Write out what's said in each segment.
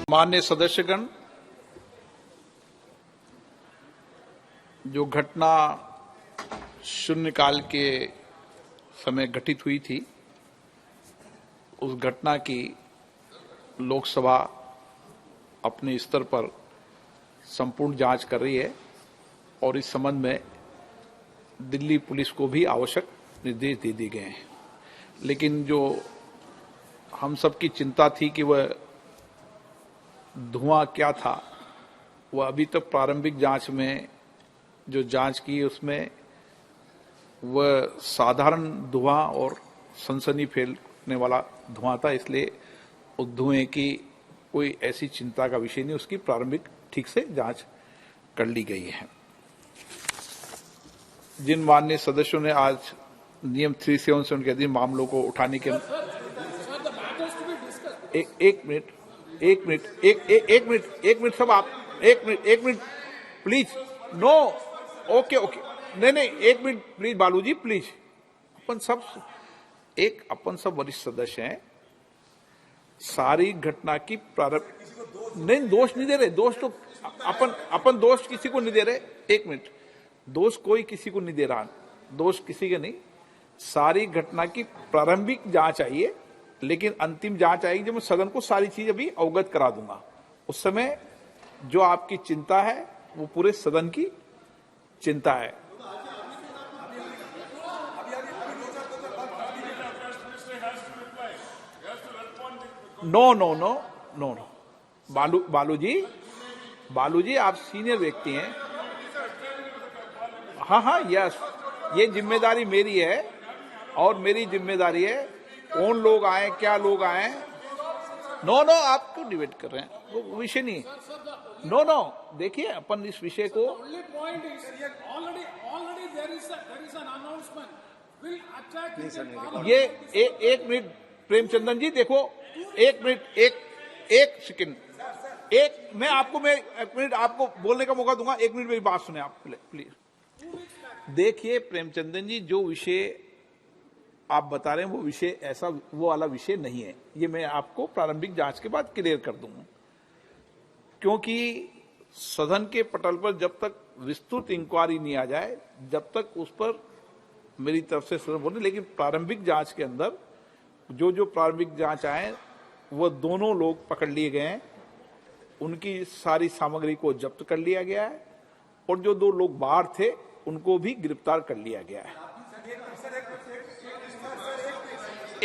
माननीय सदस्यगण, जो घटना शून्यकाल के समय घटित हुई थी, उस घटना की लोकसभा अपने स्तर पर संपूर्ण जांच कर रही है और इस संबंध में दिल्ली पुलिस को भी आवश्यक निर्देश दे दिए गए हैं। लेकिन जो हम सबकी चिंता थी कि वह धुआं क्या था, वह अभी तक प्रारंभिक जांच में जो जांच की उसमें वह साधारण धुआं और सनसनी फैलने वाला धुआं था। इसलिए उस धुएं की कोई ऐसी चिंता का विषय नहीं, उसकी प्रारंभिक ठीक से जांच कर ली गई है। जिन माननीय सदस्यों ने आज नियम 377 के अधीन मामलों को उठाने के एक मिनट सब आप एक मिनट प्लीज। नो, ओके नहीं एक मिनट प्लीज बालूजी प्लीज। अपन सब वरिष्ठ सदस्य हैं, सारी घटना की प्रारंभ नहीं, दोष नहीं दे रहे, दोष तो अपन दोष किसी को नहीं दे रहे। एक मिनट, दोष कोई किसी को नहीं दे रहा, दोष किसी का नहीं। सारी घटना की प्रारंभिक जांच आई है, लेकिन अंतिम जांच आएगी जब मैं सदन को सारी चीज अभी अवगत करा दूंगा। उस समय जो आपकी चिंता है वो पूरे सदन की चिंता है। नो बालूजी आप सीनियर व्यक्ति हैं। हाँ यस, ये जिम्मेदारी मेरी है और मेरी जिम्मेदारी है कौन लोग आए, क्या लोग आए। नो आप क्यों डिबेट कर रहे हैं, वो विषय नहीं। नो देखिए, अपन इस विषय को ये एक मिनट प्रेमचंदन जी देखो, एक मिनट एक सेकंड, मैं एक मिनट आपको बोलने का मौका दूंगा। एक मिनट मेरी बात सुने आप प्लीज। देखिए प्रेमचंदन जी, जो विषय आप बता रहे हैं वो विषय ऐसा वो वाला विषय नहीं है। ये मैं आपको प्रारंभिक जांच के बाद क्लियर कर दूंगा, क्योंकि सदन के पटल पर जब तक विस्तृत इंक्वायरी नहीं आ जाए, जब तक उस पर मेरी तरफ से सदन बोले। लेकिन प्रारंभिक जांच के अंदर जो प्रारंभिक जांच आए वो दोनों लोग पकड़ लिए गए हैं, उनकी सारी सामग्री को जब्त कर लिया गया है और जो दो लोग बाहर थे उनको भी गिरफ्तार कर लिया गया है।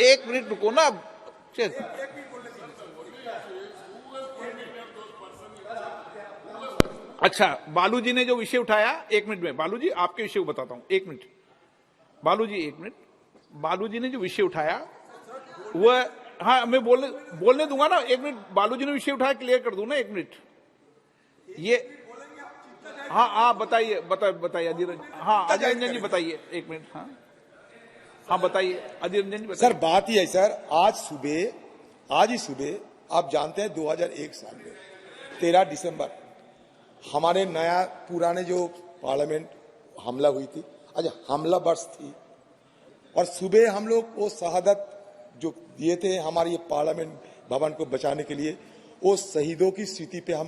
एक मिनट रुको ना। अच्छा, बालूजी ने जो विषय उठाया, एक मिनट में बालूजी आपके विषय को बताता हूं। एक मिनट बालूजी ने जो विषय उठाया वह, हाँ मैं बोलने दूंगा ना। एक मिनट, बालूजी ने विषय उठाया, क्लियर कर दूं ना। एक मिनट, ये हाँ बताइए अधीर रंजन जी बताइए। एक मिनट, हाँ बताइए अधीर रंजन जी बताइए। सर बात ही है सर, आज ही सुबह आप जानते हैं 2001 साल में 13 दिसंबर हमारे नया पुराने जो पार्लियामेंट हमला हुई थी, आज हमला वर्ष थी और सुबह हम लोग वो शहादत जो दिए थे हमारे ये पार्लियामेंट भवन को बचाने के लिए, वो शहीदों की स्मृति पे हम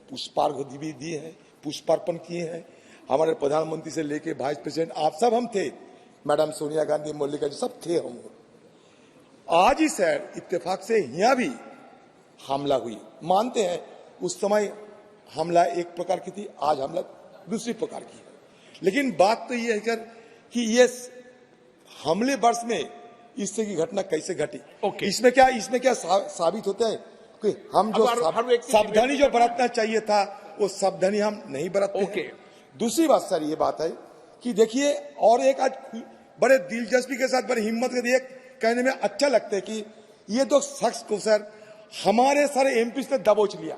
पुष्पार्घ्य भी दिए हैं, पुष्पार्पण किए हैं। हमारे प्रधानमंत्री से लेके वाइस प्रेसिडेंट आप सब हम थे, मैडम सोनिया गांधी, मल्लिका जी सब थे हम। आज ही सर इत्तेफाक से यहाँ भी हमला हुई, मानते हैं उस समय हमला एक प्रकार की थी, आज हमला दूसरी प्रकार की है। लेकिन बात तो ये है सर कि ये हमले वर्ष में इस तरह की घटना कैसे घटी। इसमें क्या साबित होता है कि हम जो सावधानी जो बरतना चाहिए था वो सावधानी हम नहीं बरतते। दूसरी बात सर ये बात है कि देखिए, और एक आज बड़े दिलचस्पी के साथ बड़ी हिम्मत के लिए कहने में अच्छा लगता है कि ये दो शख्स को सर हमारे सारे एमपी ने दबोच लिया।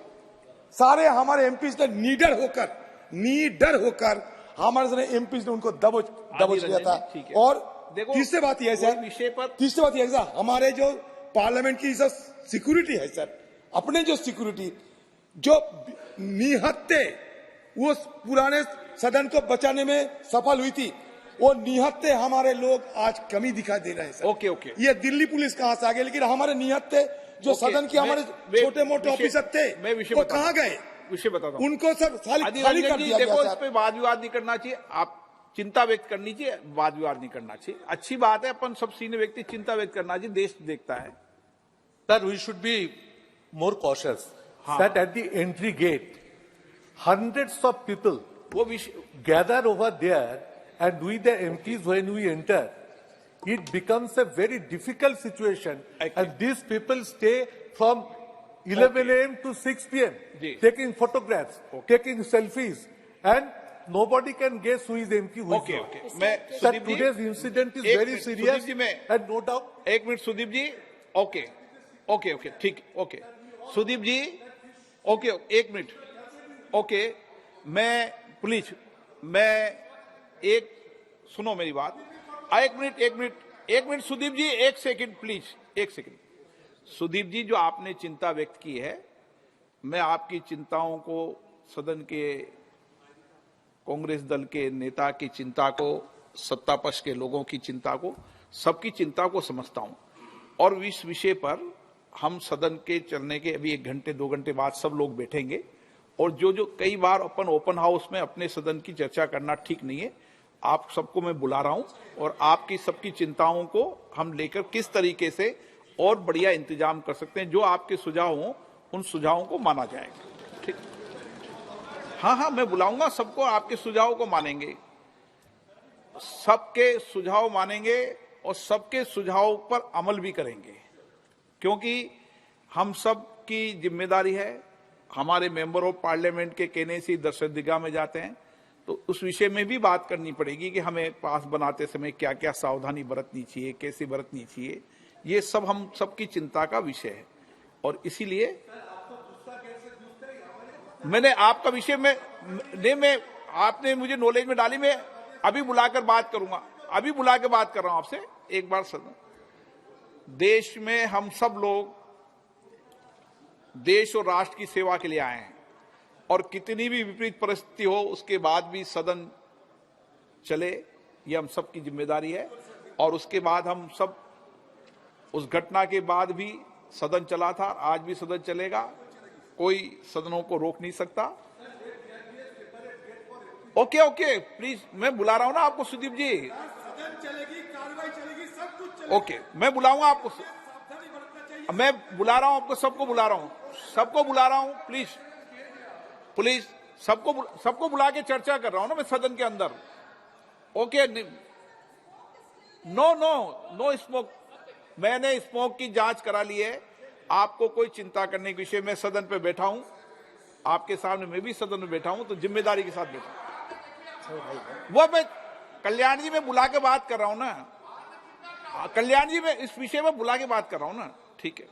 सारे हमारे एमपी ने नीडर होकर हमारे सारे एमपी ने उनको दबोच लिया था। और तीसरी बात यह है सर, हमारे जो पार्लियामेंट की जो सिक्योरिटी है सर, अपने जो सिक्योरिटी जो निहत्ते वो पुराने सदन को बचाने में सफल हुई थी, वो निहत्ते हमारे लोग आज कमी दिखाई दे रहे हैं सर। ओके ये दिल्ली पुलिस कहां से आ गई, लेकिन हमारे निहत्ते जो ओके, सदन के हमारे मैं छोटे मोटे विषय- ऑफिसर थे मैं विषय वो बताता कहाँ हूं। गए? विषय बताता हूं। उनको सर खाली अधीर खाली रंजन कर जी, दिया देखो गया इस सर। पे वाद विवाद नहीं करना चाहिए। आप चिंता व्यक्त करनी चाहिए, वाद विवाद नहीं करना चाहिए। अच्छी बात है, अपन सब सीनियर व्यक्ति चिंता व्यक्त करना चाहिए, देश देखता है। Sir, we should be more cautious. हाँ। That at the entry gate, hundreds of people वो विषय gather over there, and we the MPs, when we enter, it becomes a very difficult situation. Okay. And these people stay from 11 a.m. to 6 p.m. Ji. taking photographs, taking selfies, and nobody can guess who is MP, who is okay not. Okay मैं Sir, Sudeep ji, today's incident is एक very minute, serious, Sudeep ji, मैं- and no doubt. एक minute Sudeep ji, okay okay okay ठीक, okay Sudeep ji, okay एक minute, okay मैं please, मैं एक सुनो मेरी बात, एक मिनट सुदीप जी, एक सेकंड प्लीज, एक सेकंड। सुदीप जी, जो आपने चिंता व्यक्त की है, मैं आपकी चिंताओं को, सदन के कांग्रेस दल के नेता की चिंता को, सत्ता पक्ष के लोगों की चिंता को, सबकी चिंता को समझता हूं। और इस विषय पर हम सदन के चलने के अभी 1 घंटे 2 घंटे बाद सब लोग बैठेंगे, और जो कई बार अपन ओपन हाउस में अपने सदन की चर्चा करना ठीक नहीं है, आप सबको मैं बुला रहा हूं, और आपकी सबकी चिंताओं को हम लेकर किस तरीके से और बढ़िया इंतजाम कर सकते हैं, जो आपके सुझाव हों उन सुझावों को माना जाएगा। ठीक, हाँ हाँ मैं बुलाऊंगा सबको, आपके सुझावों को मानेंगे, सबके सुझाव मानेंगे और सबके सुझावों पर अमल भी करेंगे, क्योंकि हम सब की जिम्मेदारी है। हमारे मेंबर ऑफ पार्लियामेंट के कहने से दर्शक दिगा में जाते हैं, तो उस विषय में भी बात करनी पड़ेगी कि हमें पास बनाते समय क्या क्या सावधानी बरतनी चाहिए, कैसे बरतनी चाहिए। ये सब हम सबकी चिंता का विषय है, और इसीलिए मैंने आपका विषय में आपने मुझे नॉलेज में डाली, मैं अभी बुलाकर बात करूंगा, अभी बुला के बात कर रहा हूं आपसे एक बार। सदन देश में हम सब लोग देश और राष्ट्र की सेवा के लिए आए हैं, और कितनी भी विपरीत परिस्थिति हो उसके बाद भी सदन चले, ये हम सब की जिम्मेदारी है। और उसके बाद हम सब, उस घटना के बाद भी सदन चला था, आज भी सदन चलेगा, कोई सदनों को रोक नहीं सकता। ओके ओके प्लीज, मैं बुला रहा हूं ना आपको सुदीप जी, सदन चलेगी, कार्रवाई चलेगी, सब कुछ चलेगा। ओके मैं बुलाऊंगा आपको, मैं बुला रहा हूं आपको, सबको बुला रहा हूं, प्लीज प्लीज सबको बुला के चर्चा कर रहा हूं ना मैं सदन के अंदर। ओके, नो स्मोक, मैंने स्मोक की जांच करा ली है, आपको कोई चिंता करने के विषय में सदन पे बैठा हूं, आपके सामने मैं भी सदन में बैठा हूं, तो जिम्मेदारी के साथ बैठा हूं। वो मैं कल्याण जी में बुला के बात कर रहा हूं ना, कल्याण जी में इस विषय में बुला के बात कर रहा हूं ना, ठीक है।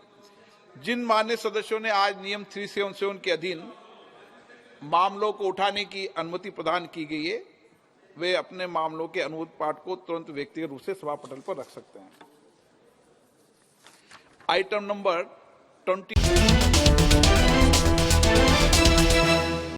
जिन मान्य सदस्यों ने आज नियम 377 के अधीन मामलों को उठाने की अनुमति प्रदान की गई है, वे अपने मामलों के अनुरोध पाठ को तुरंत व्यक्तिगत रूप से सभा पटल पर रख सकते हैं। Item number 20